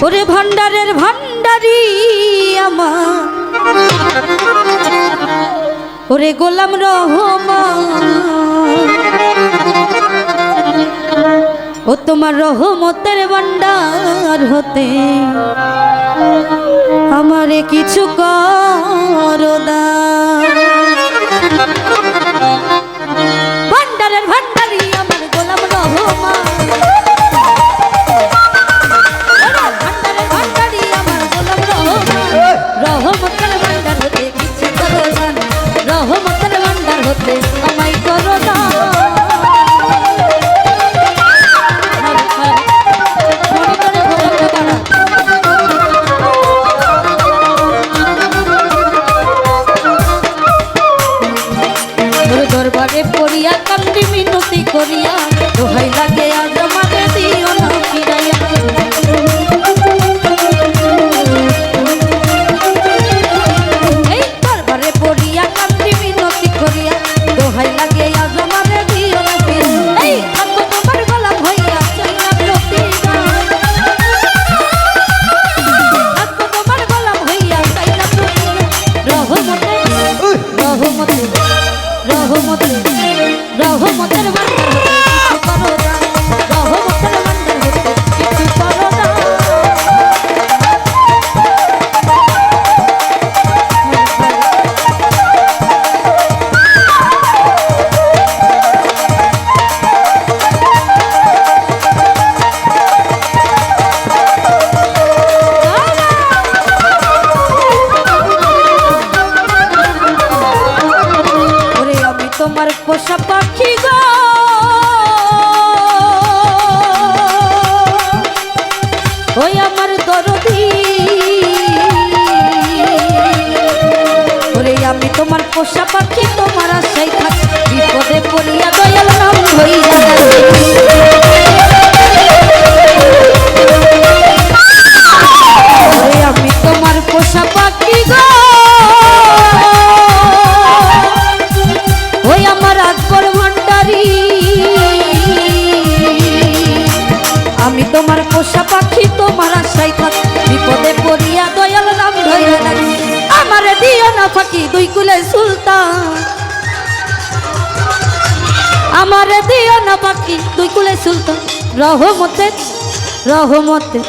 ওরে ভান্ডারের ভান্ডারি আমার ওরে গোলাম রহমান ও তোমার রহমতের ভান্ডার হতে আমারে কিছু করো দান। ভান্ডারের ভান্ডারি আমার গোলাম রহমান ভান্ডারের ভান্ডারি আমার গোলাম রহমান রহমতের ভান্ডার হতে কিছু করো দান রহমতের ভান্ডার হতে আমায় করো দান। দরবারে পড়িয়া কান্দি মিনতি করিয়া দোহাই লাগে আজ আমারে দিও না ফিরাইয়া এই দরবারে পড়িয়া কান্দি মিনতি করিয়া দোহাই লাগে আজ আমারে দিও না ফিরাইয়া এই থাকবো তোমার গোলাম হইয়া চাইনা প্রতিদান থাকবো তোমার গোলাম হইয়া চাইনা প্রতিদান রহমতে রহমতে রহমতের ভান্ডার হতে কিছু করো দান রহমতের ভান্ডার হতে কিছু করো দান। তোমার পোষা পাখি গো ওই আমার দরদি ওরে আমি তোমার পোষা পাখি তোমার আশাই থাক বিপদে পড়িয়া দয়াল নাম হইয়া ওরে আমি তোমার পোষা পাখি গো ওই আমার আকবর ভান্ডারি আমি তোমার পোষা পাখি তোমার আশাই থাক বিপদে পড়িয়া দয়াল নাম ধইরা ডাকি আমারে দিও না ফাঁকি দুই কুলে সুলতান আমারে দিও না ফাঁকি দুই কুলে সুলতান রহমতে রহমতে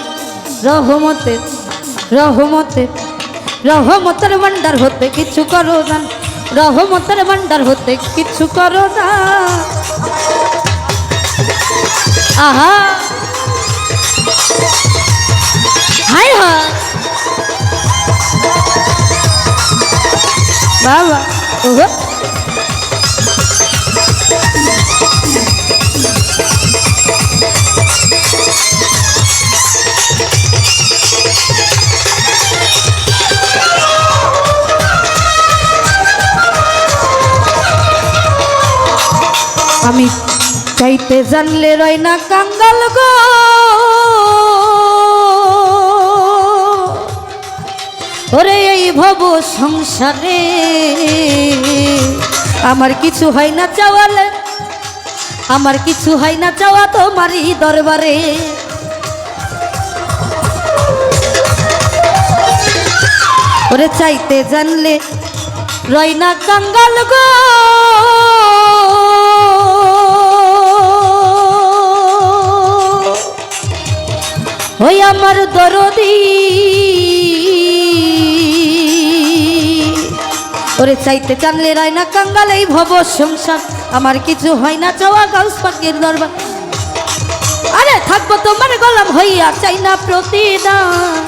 রহমতে রহমতে রহমতের ভান্ডার হতে কিছু করো দান রহমতের ভান্ডার হতে কিছু করো না। আহা হাই হাই বাবা ওহো আমি চাইতে জানলে রয় না কাঙ্গাল গো ওরে এই ভব সংসারে আমার কিছু হয় না চাওয়ালে আমার কিছু হয় না চাওয়া তোমারই দরবারে ওরে চাইতে জানলে রয় না কাঙ্গাল গো ওই আমার দরদি ওরে চাইতে জানলে রয় না কাঙ্গাল এই ভব সংসার আমার কিছু হয় না চাওয়া গাউস পাকের দরবার আরে থাকবো তোমার গোলাম হইয়া চাই না প্রতিদান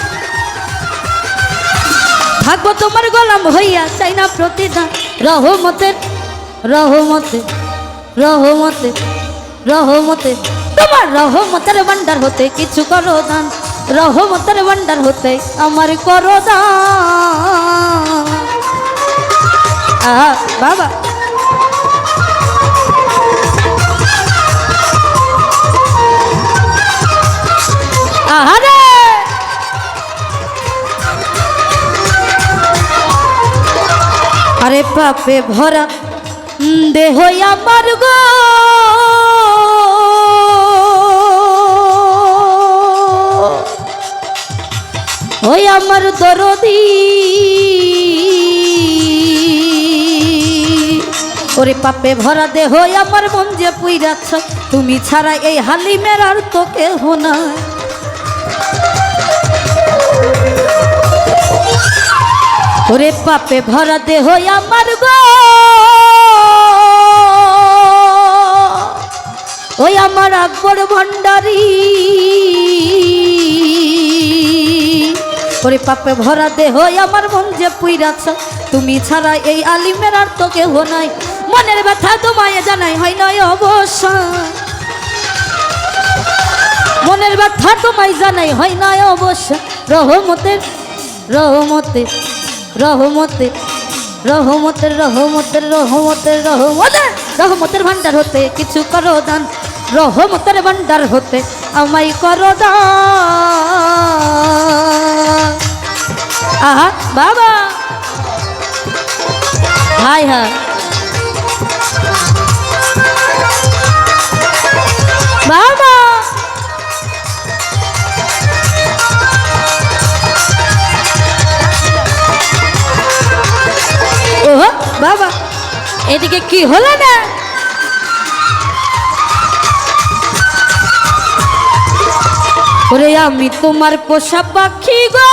থাকবো তোমার গোলাম হইয়া চাই না প্রতিদান রহমতের রহমতে রহমতে রহমতে তোমার রহমতের ভান্ডার হতে কিছু করো দান রহমতের ভান্ডার হতে আমার করো দান। বাবা আহারে আরে পাপে ভরা দেহ আমার গো ওই আমার দরদি ওরে পাপে ভরা দেহ আমার মন যে পুইরাছ তুমি ছাড়া এই হালিমের আর তো কেহ নাই ওরে পাপে ভরা দেহ আমার গো ওই আমার আকবর ভান্ডারী ওরে পাপে ভরা দেহ আমার মন যে পুইরাছ তুমি ছাড়া এই আলিমের আর তো কেহ নাই মনের ব্যথা তোমায় জানাই হয় নয় অবশ্যই মনের ব্যথা তোমায় জানাই হয় নয় অবশ্যই রহমতের রহমতের রহমতের রহমতের রহমতের রহমতের রহমতের রহমতের ভান্ডার হতে কিছু করো দান রহমতের ভান্ডার হতে আমায় করো দান আহা বাবা হাই হাই বাবা ওহো বাবা এদিকে কি হলো না ওরে আমি তোমার পোষা পাখি গো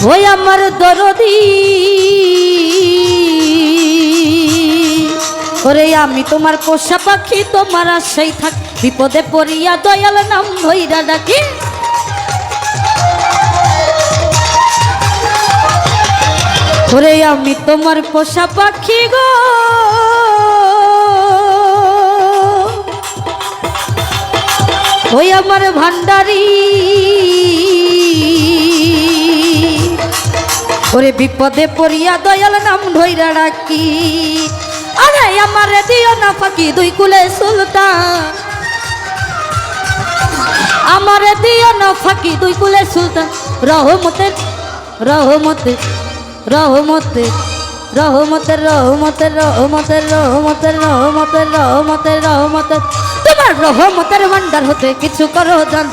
ওই আমার দরদি ওরে আমি তোমার পোষা পাখি তোমার আশাই থাক বিপদে পড়িয়া দয়াল নাম ধইরা ডাকি ওরে আমি তোমার পোষা পাখি গো ওই আমার ভান্ডারী ওরে বিপদে পড়িয়া দয়াল নাম ধইরা ডাকি আরে আমার দিও না ফাঁকি দুই কুলে সুলতান আমার দিও না ফাঁকি দুই কুলে সুলতান রহমতের রহমতের রহমতের রহমতের রহমতের রহমতের রহমতের রহমতের রহমতের রহমতের তোমার রহমতের ভান্ডার হতে কিছু করো দান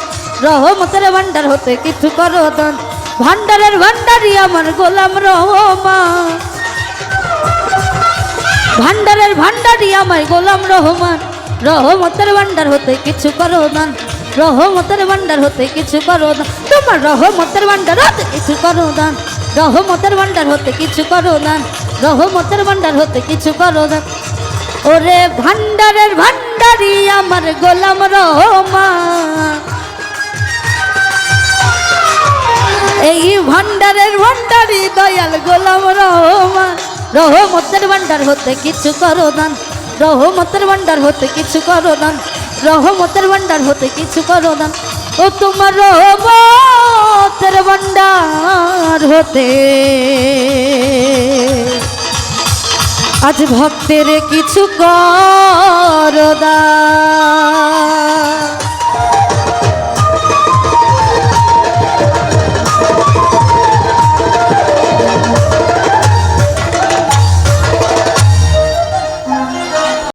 রহমতের ভান্ডার হতে কিছু করো দান ভান্ডারের ভান্ডারি আমার গোলাম রহমান ভান্ডারের ভান্ডারি আমার গোলাম রহমান রহমতের ভান্ডার হতে কিছু করো দান রহমতের ভান্ডার হতে কিছু করো দান তোমার রহমতের ভান্ডার হতে কিছু করো দান রহমতের ভান্ডার হতে কিছু করো দান রহমতের ভান্ডার হতে কিছু করো দান ওরে ভান্ডারের ভান্ডারি আমার গোলাম রহমান এই ভান্ডারের ভান্ডারি দয়াল গোলাম রহমান রহমতের ভান্ডার হতে কিছু করো দান রহমতের ভান্ডার হতে কিছু করো দান রহমতের ভান্ডার হতে কিছু করো দান ও তোমার রহমতের ভান্ডার হতে আজ ভক্তের কিছু করো দান।